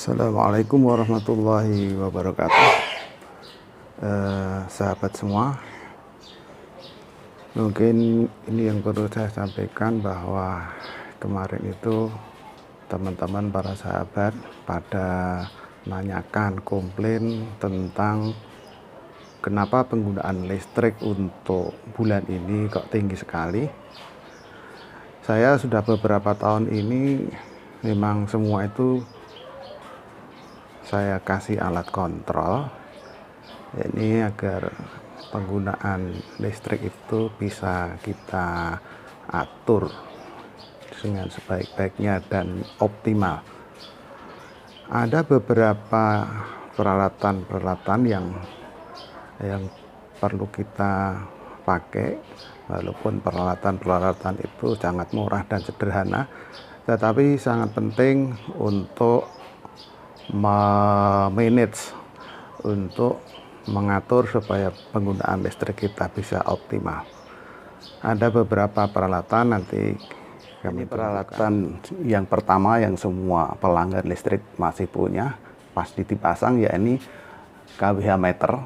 Assalamualaikum warahmatullahi wabarakatuh. Sahabat semua, mungkin ini yang perlu saya sampaikan bahwa kemarin itu teman-teman para sahabat pada nanyakan komplain tentang kenapa penggunaan listrik untuk bulan ini kok tinggi sekali. Saya sudah beberapa tahun ini memang semua itu saya kasih alat kontrol ini agar penggunaan listrik itu bisa kita atur dengan sebaik-baiknya dan optimal. Ada beberapa peralatan-peralatan yang perlu kita pakai, walaupun peralatan-peralatan itu sangat murah dan sederhana, tetapi sangat penting untuk manage, untuk mengatur supaya penggunaan listrik kita bisa optimal. Ada beberapa peralatan, nanti kami peralatan yang pertama yang semua pelanggan listrik masih punya, pasti dipasang, ya ini kWh meter.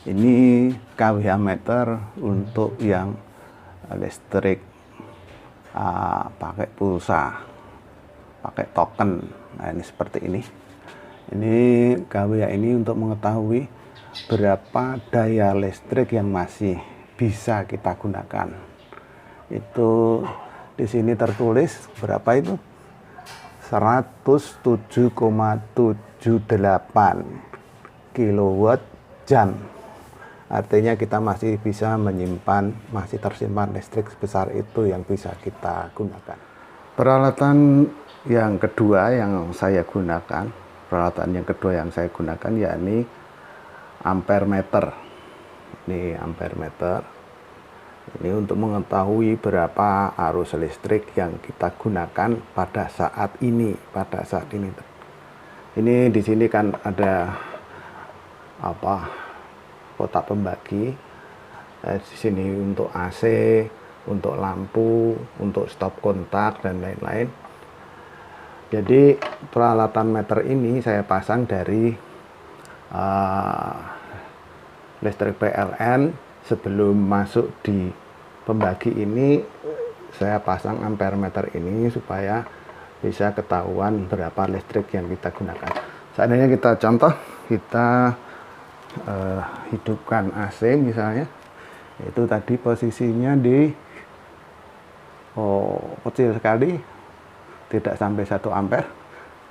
Ini kWh meter untuk yang listrik pakai pulsa, pakai token. Nah, ini seperti ini. Ini kWh ini untuk mengetahui berapa daya listrik yang masih bisa kita gunakan. Itu di sini tertulis berapa itu? 107,78 kilowatt jam. Artinya kita masih bisa menyimpan, masih tersimpan listrik sebesar itu yang bisa kita gunakan. Peralatan yang kedua yang saya gunakan, yakni ampere meter. Ini ampere meter. Ini untuk mengetahui berapa arus listrik yang kita gunakan pada saat ini. Ini di sini kan ada kotak pembagi. Di sini untuk AC, untuk lampu, untuk stop kontak dan lain-lain. Jadi peralatan meter ini saya pasang dari listrik PLN. Sebelum masuk di pembagi ini saya pasang ampere meter ini supaya bisa ketahuan berapa listrik yang kita gunakan. Seandainya kita contoh, kita hidupkan AC misalnya, itu tadi posisinya di kecil sekali, tidak sampai 1 ampere.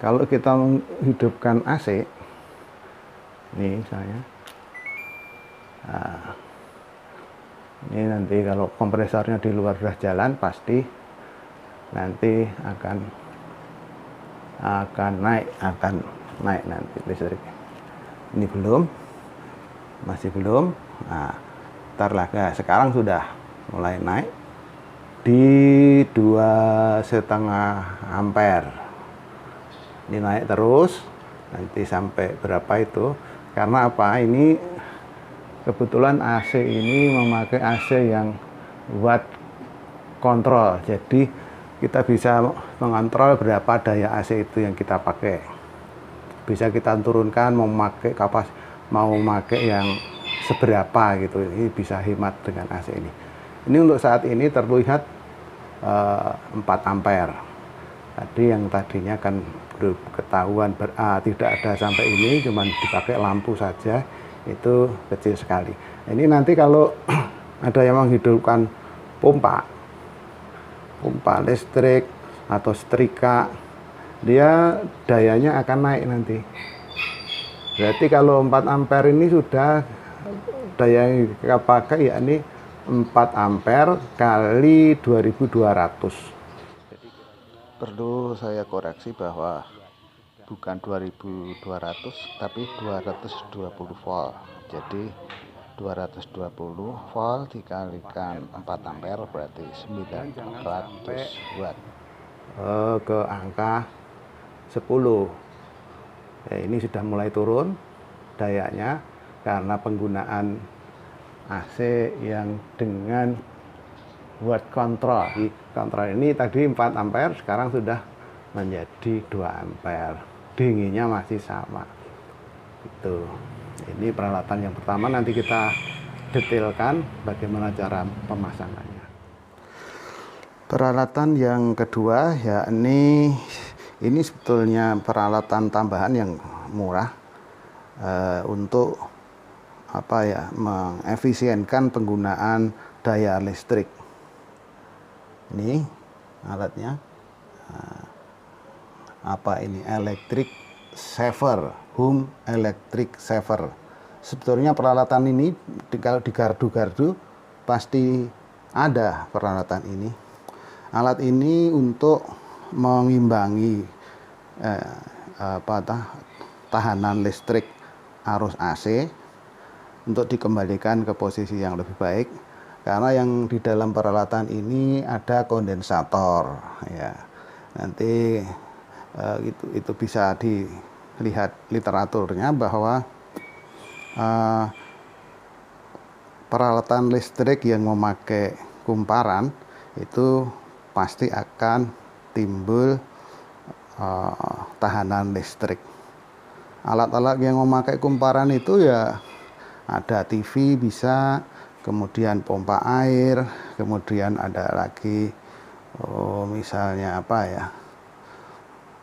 Kalau kita menghidupkan AC ini misalnya, ini nanti kalau kompresornya di luar sudah jalan, pasti nanti akan naik nanti listrik. Ini masih belum. Ntar lah, sekarang sudah mulai naik di 2,5 ampere. Ini naik terus, nanti sampai berapa itu? Karena apa? Ini kebetulan AC ini memakai AC yang watt kontrol, jadi kita bisa mengontrol berapa daya AC itu yang kita pakai. Bisa kita turunkan, mau memakai yang seberapa gitu. Ini bisa hemat dengan AC ini. Ini untuk saat ini terlihat 4 ampere. Tadi yang tadinya kan belum ketahuan, tidak ada sampai ini, cuman dipakai lampu saja, itu kecil sekali. Ini nanti kalau ada yang menghidupkan pompa listrik atau setrika, dia dayanya akan naik nanti. Berarti kalau 4 ampere ini sudah daya yang kita pakai, yakni 4 ampere kali 2200. Perlu saya koreksi bahwa bukan 2200 tapi 220 volt. Jadi 220 volt dikalikan 4 ampere berarti 900 watt. Ke angka 10. Ini sudah mulai turun dayanya karena penggunaan AC yang dengan watt kontrol. Di kontrol ini tadi 4 ampere, sekarang sudah menjadi 2 ampere. dinginnya masih sama. Itu. Ini peralatan yang pertama, nanti kita detailkan bagaimana cara pemasangannya. Peralatan yang kedua yakni ini sebetulnya peralatan tambahan yang murah untuk mengefisienkan penggunaan daya listrik. Ini alatnya. Ini electric saver, home electric saver. Sebetulnya peralatan ini kalau di gardu-gardu pasti ada peralatan ini. Alat ini untuk mengimbangi tahanan listrik arus AC untuk dikembalikan ke posisi yang lebih baik, karena yang di dalam peralatan ini ada kondensator ya. Nanti itu bisa dilihat literaturnya bahwa peralatan listrik yang memakai kumparan itu pasti akan timbul tahanan listrik. Alat-alat yang memakai kumparan itu ya ada TV bisa, kemudian pompa air, kemudian ada lagi misalnya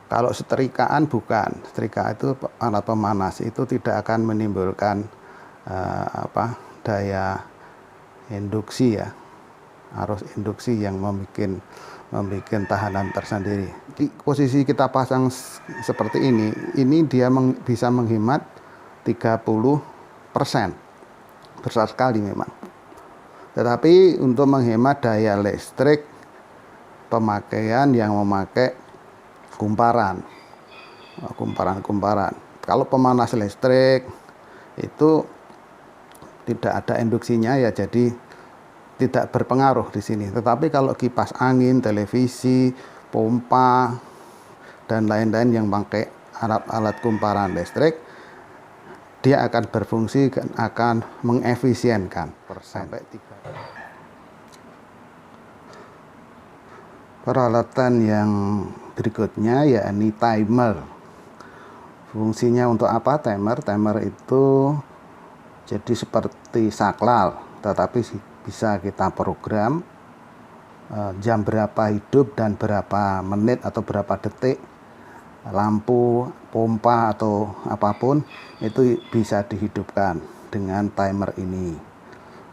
kalau setrikaan bukan. Setrika itu alat pemanas, itu tidak akan menimbulkan daya induksi ya, arus induksi yang membuat tahanan tersendiri. Di posisi kita pasang seperti ini dia bisa menghemat 30%. Besar sekali memang. Tetapi untuk menghemat daya listrik pemakaian yang memakai kumparan. Kalau pemanas listrik itu tidak ada induksinya ya, jadi tidak berpengaruh di sini. Tetapi kalau kipas angin, televisi, pompa dan lain-lain yang pakai alat-alat kumparan listrik, dia akan berfungsi dan akan mengefisienkan sampai 3. Peralatan yang berikutnya yakni timer. Fungsinya untuk apa timer? Timer itu jadi seperti saklar, tetapi bisa kita program jam berapa hidup dan berapa menit atau berapa detik lampu, pompa atau apapun itu bisa dihidupkan dengan timer ini.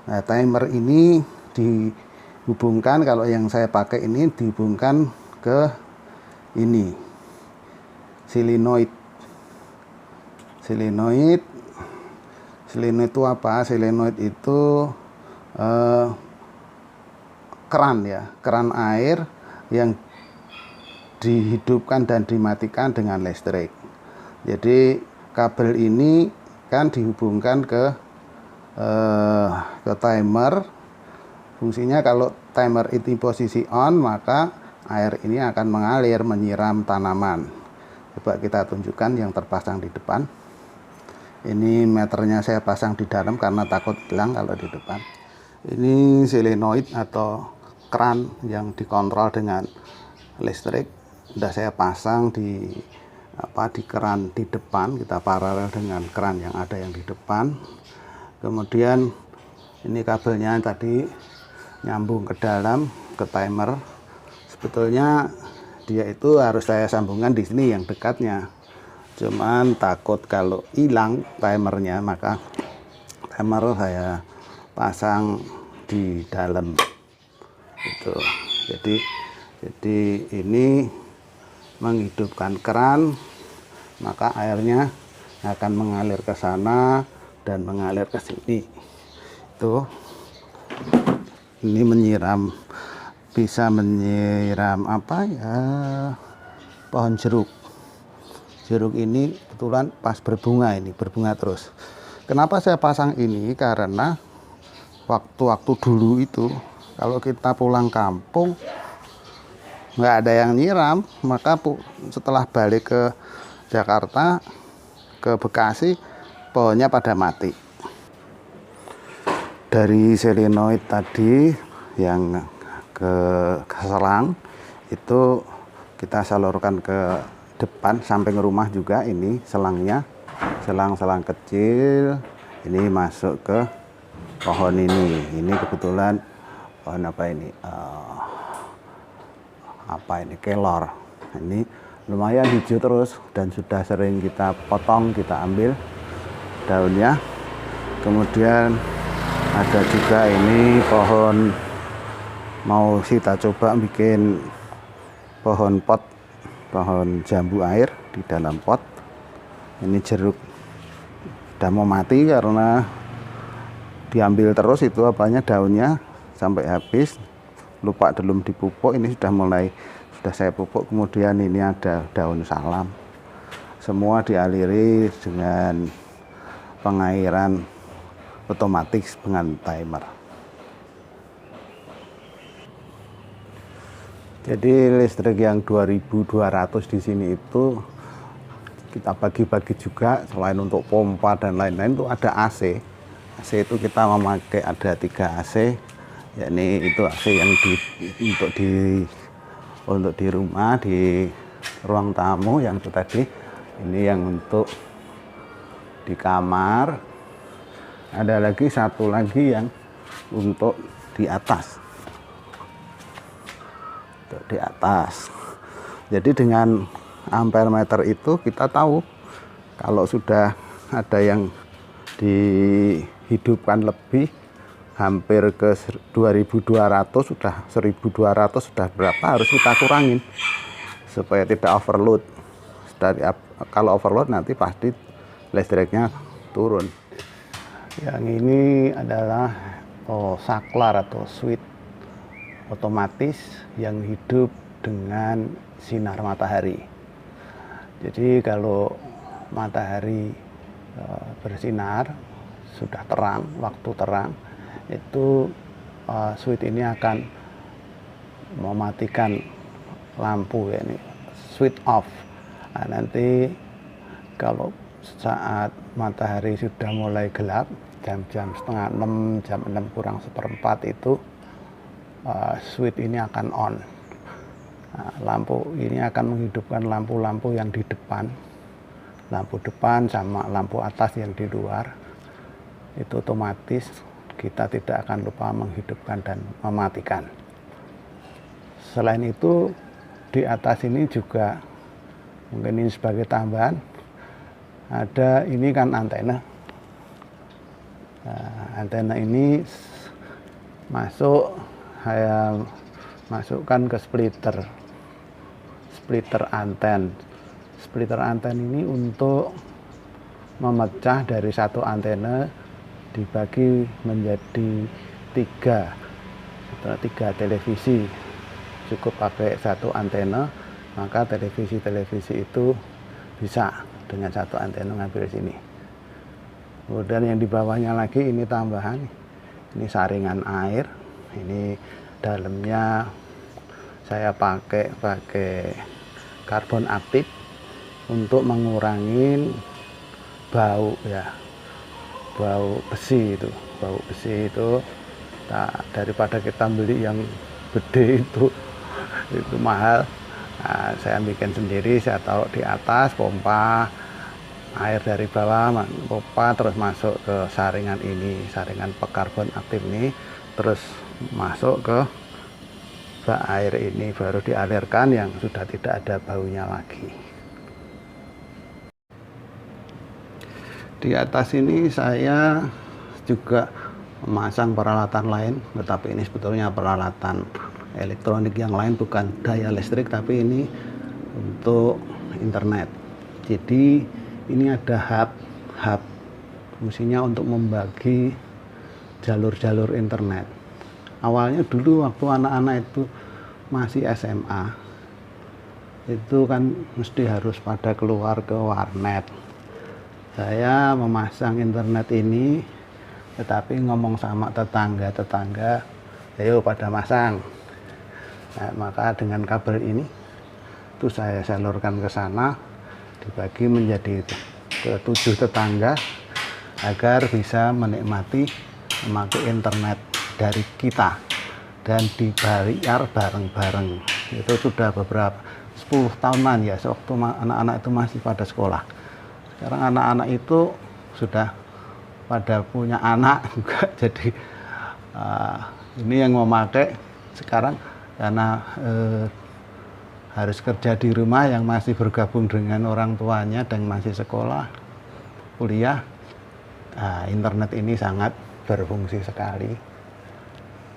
Nah, timer ini dihubungkan, kalau yang saya pakai ini dihubungkan ke ini solenoid. Solenoid itu apa? Solenoid itu keran ya, keran air yang dihidupkan dan dimatikan dengan listrik. Jadi kabel ini kan dihubungkan ke timer. Fungsinya kalau timer itu posisi on, maka air ini akan mengalir menyiram tanaman. Coba kita tunjukkan yang terpasang di depan. Ini meternya saya pasang di dalam karena takut hilang kalau di depan. Ini solenoid atau keran yang dikontrol dengan listrik. Sudah saya pasang di keran di depan, kita paralel dengan keran yang ada yang di depan. Kemudian ini kabelnya tadi nyambung ke dalam ke timer. Sebetulnya dia itu harus saya sambungkan di sini yang dekatnya. Cuman takut kalau hilang timernya, maka timer saya pasang di dalam. Itu. Jadi ini menghidupkan keran, maka airnya akan mengalir ke sana dan mengalir ke sini. Itu ini bisa menyiram pohon jeruk. Jeruk ini kebetulan pas berbunga, ini berbunga terus. Kenapa saya pasang ini? Karena waktu-waktu dulu itu kalau kita pulang kampung nggak ada yang nyiram, maka setelah balik ke Jakarta, ke Bekasi, pohonnya pada mati. Dari solenoid tadi yang ke selang itu kita salurkan ke depan samping rumah juga. Ini selangnya, selang-selang kecil ini masuk ke pohon ini kebetulan pohon apa ini, kelor. Ini lumayan hijau terus dan sudah sering kita potong, kita ambil daunnya. Kemudian ada juga ini pohon, mau kita coba bikin pohon pot, pohon jambu air di dalam pot. Ini jeruk udah mau mati karena diambil terus itu daunnya sampai habis, lupa belum dipupuk. Ini sudah saya pupuk. Kemudian ini ada daun salam, semua dialiri dengan pengairan otomatis dengan timer. Jadi listrik yang 2200 di sini itu kita bagi-bagi juga, selain untuk pompa dan lain-lain itu ada AC. AC itu kita memakai ada 3 AC, yakni itu AC yang untuk di rumah, di ruang tamu yang itu tadi. Ini yang untuk di kamar. Ada lagi satu lagi yang untuk di atas. Untuk di atas. Jadi dengan ampere meter itu kita tahu kalau sudah ada yang dihidupkan lebih, hampir ke 2200, sudah 1200, sudah berapa, harus kita kurangin supaya tidak overload. Kalau overload nanti pasti listriknya turun. Yang ini adalah saklar atau switch otomatis yang hidup dengan sinar matahari. Jadi kalau matahari bersinar, sudah terang, waktu terang, itu switch ini akan mematikan lampu, ya, ini switch off. Nah, nanti kalau saat matahari sudah mulai gelap, jam-jam setengah 6, jam 6 kurang seperempat itu switch ini akan on. Nah, lampu ini akan menghidupkan lampu-lampu yang di depan, lampu depan sama lampu atas yang di luar. Itu otomatis kita tidak akan lupa menghidupkan dan mematikan. Selain itu di atas ini juga mungkin ini sebagai tambahan, ada ini kan antena. Nah, antena ini saya masukkan ke splitter anten. Splitter anten ini untuk memecah dari satu antena dibagi menjadi tiga televisi. Cukup pakai satu antena, maka televisi itu bisa dengan satu antena ngambil sini. Kemudian yang di bawahnya lagi ini tambahan, ini saringan air. Ini dalamnya saya pakai karbon aktif untuk mengurangi bau, ya, bau besi itu. Daripada kita beli yang gede itu mahal. Nah, saya bikin sendiri, saya taruh di atas, pompa air dari bawah, pompa terus masuk ke saringan ini, saringan pekarbon aktif ini, terus masuk ke bak air ini, baru dialirkan yang sudah tidak ada baunya lagi. Di atas ini saya juga memasang peralatan lain, tetapi ini sebetulnya peralatan elektronik yang lain, bukan daya listrik, tapi ini untuk internet. Jadi ini ada hub fungsinya untuk membagi jalur-jalur internet. Awalnya dulu waktu anak-anak itu masih SMA, itu kan mesti harus pada keluar ke warnet. Saya memasang internet ini, tetapi ngomong sama tetangga, ayo pada masang. Nah, maka dengan kabel ini itu saya salurkan ke sana, dibagi menjadi ke 7 tetangga agar bisa menikmati memakai internet dari kita dan dibayar bareng-bareng. Itu sudah beberapa 10 tahunan ya, sewaktu anak-anak itu masih pada sekolah. Sekarang anak-anak itu sudah pada punya anak juga, jadi ini yang memakai sekarang karena harus kerja di rumah, yang masih bergabung dengan orang tuanya dan masih sekolah, kuliah, internet ini sangat berfungsi sekali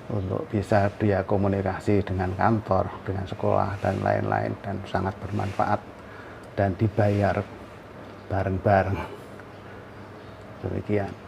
untuk bisa dia komunikasi dengan kantor, dengan sekolah, dan lain-lain, dan sangat bermanfaat dan dibayar bareng-bareng. Demikian.